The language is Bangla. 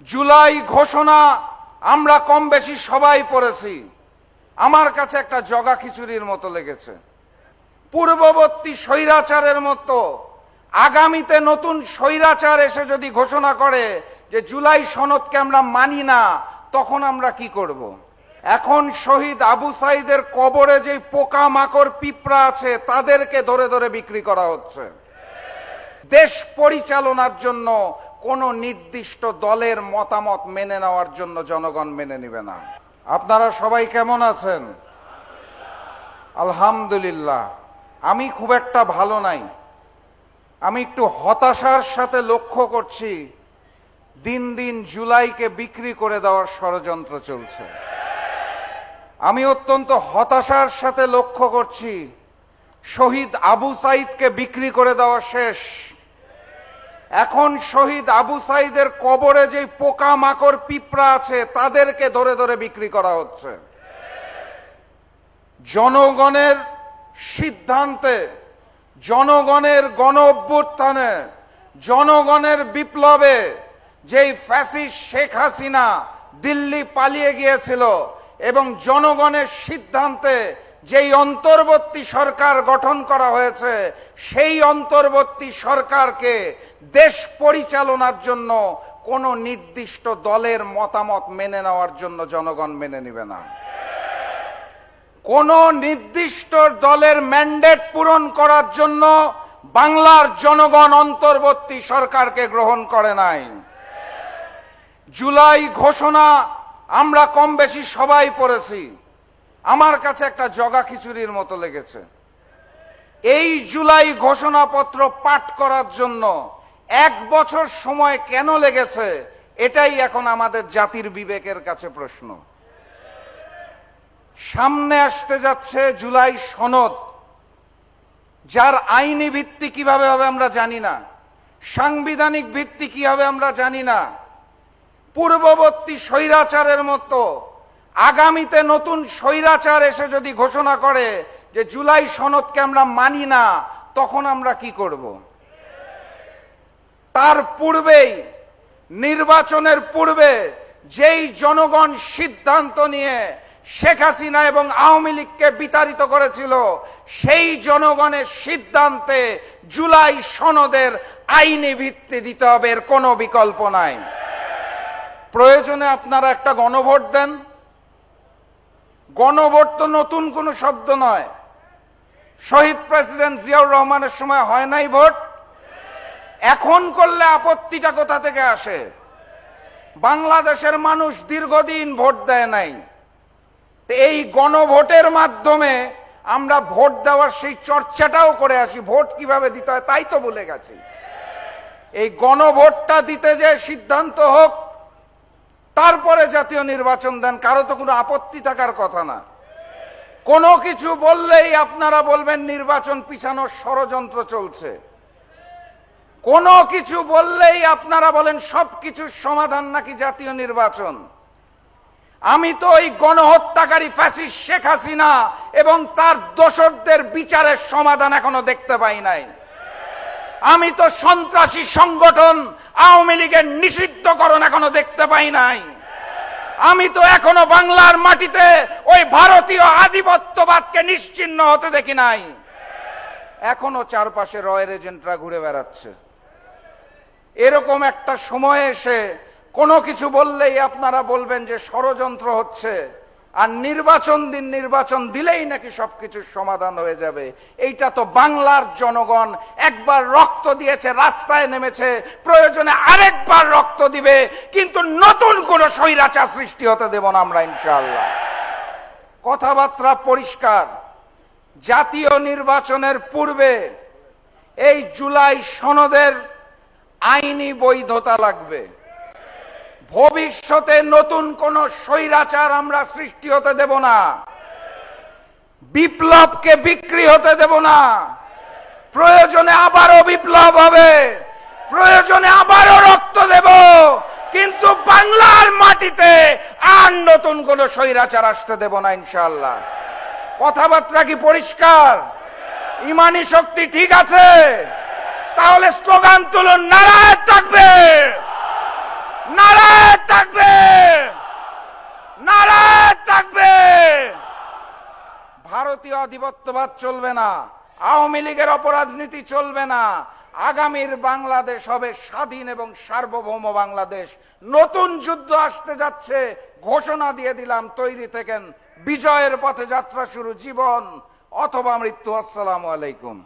জুলাই ঘোষণা আমরা কম বেশি সবাই পড়েছি। আমার কাছে একটা জগা খিচুড়ির মতো লেগেছে। পূর্ববর্তী স্বৈরাচারের মতো আগামীতে নতুন স্বৈরাচার এসে যদি ঘোষণা করে যে জুলাই সনদকে আমরা মানি না, তখন আমরা কি করব? এখন শহীদ আবু সাইদের কবরে যে পোকা মাকড় পিঁপড়া আছে তাদেরকে ধরে ধরে বিক্রি করা হচ্ছে। দেশ পরিচালনার জন্য কোনো নির্দিষ্ট দলের মতামত মেনে নেওয়ার জন্য জনগণ মেনে নেবে না। আপনারা সবাই কেমন আছেন? আলহামদুলিল্লাহ। আমি খুব একটা ভালো নাই। আমি একটু হতাশার সাথে লক্ষ্য করছি দিন দিন জুলাইকে বিক্রি করে দেওয়ার ষড়যন্ত্র চলছে। আমি অত্যন্ত হতাশার সাথে লক্ষ্য করছি শহীদ আবু সাইদকে বিক্রি করে দেওয়া শেষ। এখন শহীদ আবু সাইদের কবরে যে পোকা মাকড় পিঁপড়া আছে তাদেরকে ধরে ধরে বিক্রি করা হচ্ছে। জনগণের সিদ্ধান্তে, জনগণের গণ অভ্যুত্থানে, জনগণের বিপ্লবে যেই ফ্যাসিস্ট শেখ হাসিনা দিল্লি পালিয়ে গিয়েছিল এবং জনগণের সিদ্ধান্তে যেই অন্তর্বর্তী সরকার গঠন করা হয়েছে, সেই অন্তর্বর্তী সরকারকে দেশ পরিচালনার জন্য কোনো নির্দিষ্ট দলের মতামত মেনে নেওয়ার জন্য জনগণ মেনে নেবে না। কোনো নির্দিষ্ট দলের ম্যান্ডেট পূরণ করার জন্য বাংলার জনগণ অন্তর্বর্তী সরকারকে গ্রহণ করে নাই। জুলাই ঘোষণা আমরা কম বেশি সবাই পড়েছি। আমার কাছে একটা জগা খিচুড়ির মতো লেগেছে। এই জুলাই ঘোষণাপত্র পাঠ করার জন্য 1 বছর সময় কেন লেগেছে, এটাই এখন আমাদের জাতির বিবেকের কাছে প্রশ্ন। সামনে আসতে যাচ্ছে জুলাই সনদ, যার আইনি ভিত্তি কিভাবে হবে আমরা জানি না, সাংবিধানিক ভিত্তি কি হবে আমরা জানি না। পূর্ববর্তী স্বৈরাচারের মতো আগামীতে নতুন স্বৈরাচার এসে যদি ঘোষণা করে যে জুলাই সনদকে আমরা মানি না, তখন আমরা কি করব? তার পূর্বেই, নির্বাচনের পূর্বে যেই জনগণ সিদ্ধান্ত নিয়ে শেখ হাসিনা এবং আওয়ামী লীগকে বিতাড়িত করেছিল, সেই জনগণের সিদ্ধান্তে জুলাই সনদের আইনি ভিত্তি দিতে হবে, এর কোনো বিকল্প নাই। প্রয়োজনে আপনারা একটা গণভোট দেন। গণভোট তো নতুন কোনো শব্দ নয়। শহীদ প্রেসিডেন্ট জিয়াউর রহমানের সময় হয় নাই ভোট? এখন করলে আপত্তিটা কোথা থেকে আসে? বাংলাদেশের মানুষ দীর্ঘদিন ভোট দেয় নাই। এই গণভোটের মাধ্যমে আমরা ভোট দেওয়ার সেই চর্চাটাও করে আসি। ভোট কিভাবে দিতে হয় তাই তো ভুলে গেছি। এই গণভোটটা দিতে যে সিদ্ধান্ত হোক, তারপরে জাতীয় নির্বাচন দেন, কারো তো কোনো আপত্তি থাকার কথা না। কোনো কিছু বললেই আপনারা বলবেন নির্বাচন পিছানোর ষড়যন্ত্র চলছে। কোনো কিছু বললেই আপনারা বলেন সবকিছুর সমাধান নাকি জাতীয় নির্বাচন। আমি তো ওই গণহত্যাকারী ফ্যাসিস্ট শেখ হাসিনা এবং তার দোসরদের বিচারের সমাধান এখনো দেখতে পাই নাই। আমি তো সন্ত্রাসী সংগঠন আওয়ামী লীগের নিষিদ্ধকরণ এখনো দেখতে পাই নাই। আমি তো এখনো বাংলার মাটিতে ওই ভারতীয় আধিপত্যবাদকে নিশ্চিহ্ন হতে দেখি নাই। এখনো চারপাশে রয়ের এজেন্টরা ঘুরে বেড়াচ্ছে। এরকম একটা সময় এসে কোনো কিছু বললেই আপনারা বলবেন যে ষড়যন্ত্র হচ্ছে, আর নির্বাচন দিন, নির্বাচন দিলেই নাকি সবকিছুর সমাধান হয়ে যাবে। এইটা তো বাংলার জনগণ একবার রক্ত দিয়েছে, রাস্তায় নেমেছে, প্রয়োজনে আরেকবার রক্ত দিবে, কিন্তু নতুন কোনো স্বৈরাচার সৃষ্টি হতে দেব না আমরা ইনশাআল্লাহ। কথাবার্তা পরিষ্কার। জাতীয় নির্বাচনের পূর্বে এই জুলাই সনদের আইনি বৈধতা লাগবে। ভবিষ্যতে নতুন কোন স্বৈরাচার আমরা সৃষ্টি হতে দেব না। বিপ্লবকে বিক্রি হতে দেব না। প্রয়োজনে আবারও বিপ্লব হবে, প্রয়োজনে আবারও রক্ত দেব, কিন্তু বাংলার মাটিতে আর নতুন কোন স্বৈরাচার আসতে দেব না ইনশাআল্লাহ। কথাবার্তা কি পরিষ্কার? ইমানি শক্তি ঠিক আছে? তাহলে স্লোগান তুলুন, নারায়ে তাকবীর, নারায়ে ভারতীয় আধিপত্যবাদ চলবে না, আওয়ামী লীগের অপরাজনীতি চলবে না। আগামীর বাংলাদেশ হবে স্বাধীন এবং সার্বভৌম বাংলাদেশ। নতুন যুদ্ধ আসতে যাচ্ছে, ঘোষণা দিয়ে দিলাম, তৈরি থেকেন। বিজয়ের পথে যাত্রা শুরু, জীবন অথবা মৃত্যু। আসসালামু আলাইকুম।